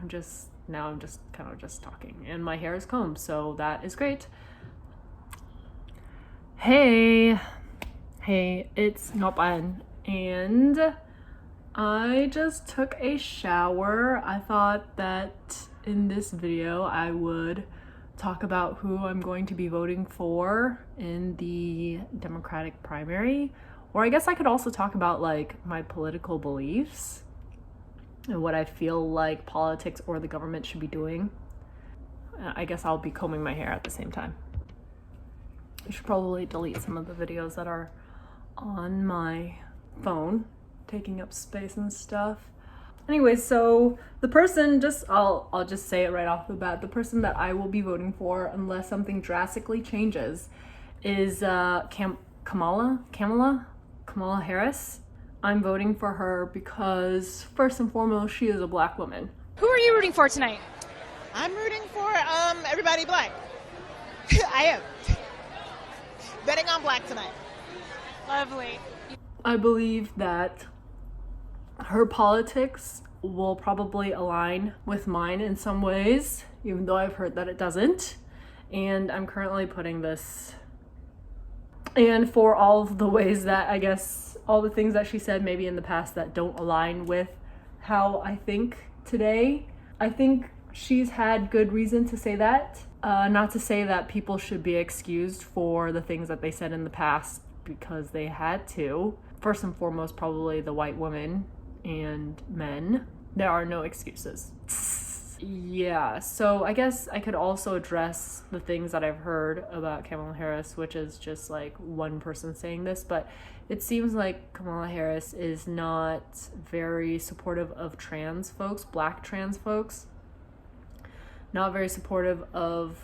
I'm just kind of just talking, and my hair is combed, so that is great. Hey, it's Nopan, and I just took a shower. I thought that in this video I would talk about who I'm going to be voting for in the Democratic primary, or I guess I could also talk about like my political beliefs and what I feel like politics or the government should be doing. I guess I'll be combing my hair at the same time. I should probably delete some of the videos that are on my phone, taking up space and stuff. Anyway, so the person, I'll just say it right off the bat, the person that I will be voting for, unless something drastically changes, is Kamala Harris. I'm voting for her because, first and foremost, she is a black woman. Who are you rooting for tonight? I'm rooting for everybody black. I am. Betting on black tonight. Lovely. I believe that her politics will probably align with mine in some ways, even though I've heard that it doesn't. And I'm currently putting this, and for all of the ways that I guess all the things that she said maybe in the past that don't align with how I think today, I think she's had good reason to say that. Not to say that people should be excused for the things that they said in the past because they had to. First and foremost, probably the white women and men. There are no excuses. Yeah, so I guess I could also address the things that I've heard about Kamala Harris, which is just like one person saying this, but it seems like Kamala Harris is not very supportive of trans folks, black trans folks. Not very supportive of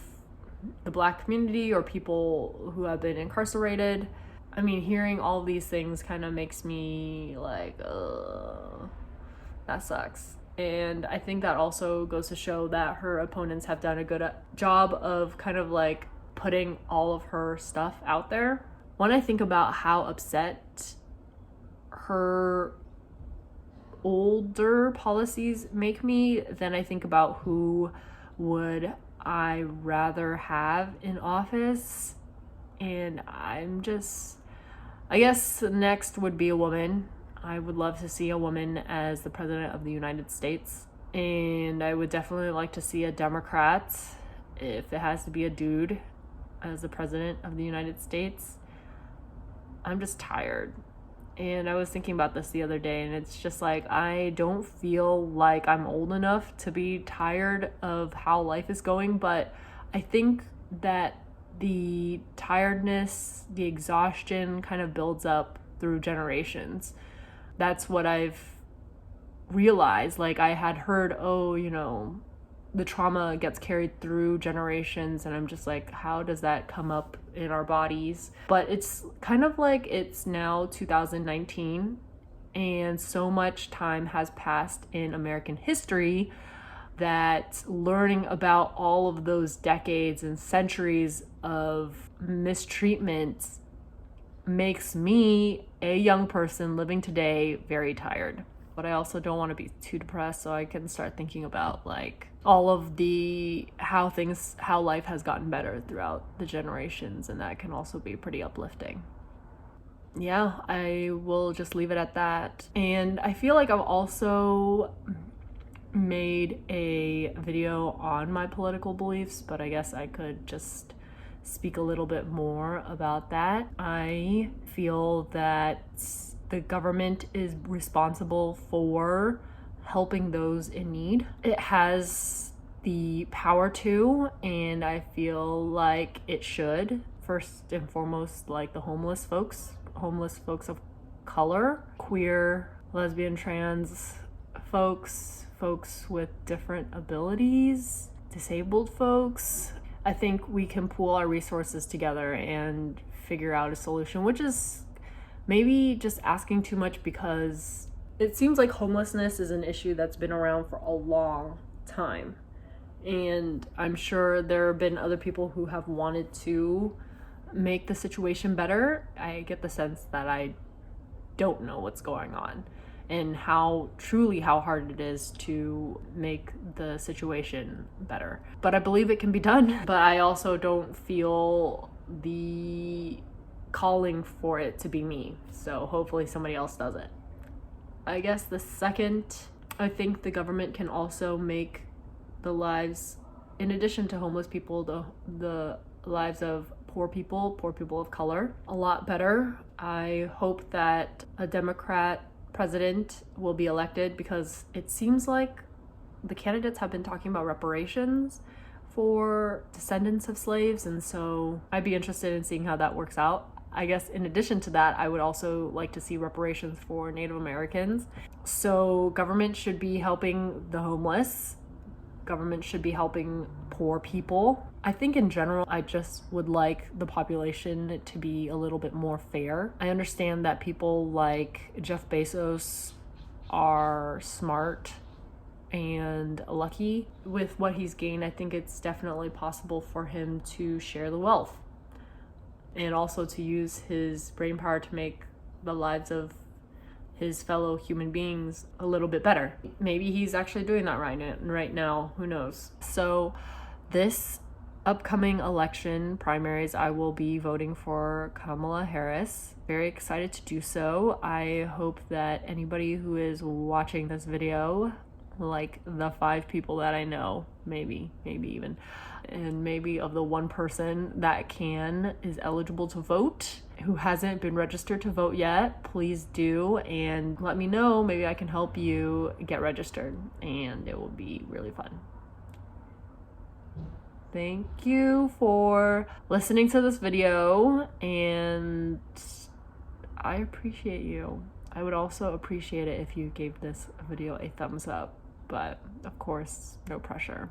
the black community or people who have been incarcerated. I mean, hearing all these things kind of makes me like, that sucks. And I think that also goes to show that her opponents have done a good job of kind of like putting all of her stuff out there. When I think about how upset her older policies make me, then I think about who would I rather have in office, and I guess next would be a woman. I would love to see a woman as the president of the United States, and I would definitely like to see a Democrat, if it has to be a dude, as the president of the United States. I'm just tired. And I was thinking about this the other day, and it's just like, I don't feel like I'm old enough to be tired of how life is going, but I think that the tiredness, the exhaustion kind of builds up through generations. That's what I've realized. Like, I had heard, the trauma gets carried through generations, and I'm just like, how does that come up in our bodies? But it's kind of like it's now 2019, and so much time has passed in American history that learning about all of those decades and centuries of mistreatment makes me, a young person living today, very tired. But I also don't want to be too depressed, so I can start thinking about like all of how life has gotten better throughout the generations, and that can also be pretty uplifting. Yeah, I will just leave it at that. And I feel like I've also made a video on my political beliefs, but I guess I could just speak a little bit more about that. I feel that the government is responsible for helping those in need. It has the power to, and I feel like it should. First and foremost, like the homeless folks of color, queer, lesbian, trans folks with different abilities, disabled folks. I think we can pool our resources together and figure out a solution, which is maybe just asking too much, because it seems like homelessness is an issue that's been around for a long time. And I'm sure there have been other people who have wanted to make the situation better. I get the sense that I don't know what's going on. and how hard it is to make the situation better. But I believe it can be done, but I also don't feel the calling for it to be me. So hopefully somebody else does it. I guess the second, I think the government can also make the lives, in addition to homeless people, the lives of poor people of color, a lot better. I hope that a Democrat president will be elected, because it seems like the candidates have been talking about reparations for descendants of slaves, and so I'd be interested in seeing how that works out. I guess in addition to that, I would also like to see reparations for Native Americans. So government should be helping the homeless. Government should be helping poor people. I think in general, I just would like the population to be a little bit more fair. I understand that people like Jeff Bezos are smart and lucky with what he's gained. I think it's definitely possible for him to share the wealth and also to use his brain power to make the lives of his fellow human beings a little bit better. Maybe he's actually doing that right now, who knows. So this upcoming election primaries, I will be voting for Kamala Harris. Very excited to do so. I hope that anybody who is watching this video, like the 5 people that I know, maybe even, and maybe of the 1 person that is eligible to vote, who hasn't been registered to vote yet, please do, and let me know. Maybe I can help you get registered, and it will be really fun. Thank you for listening to this video, and I appreciate you. I would also appreciate it if you gave this video a thumbs up, but of course, no pressure.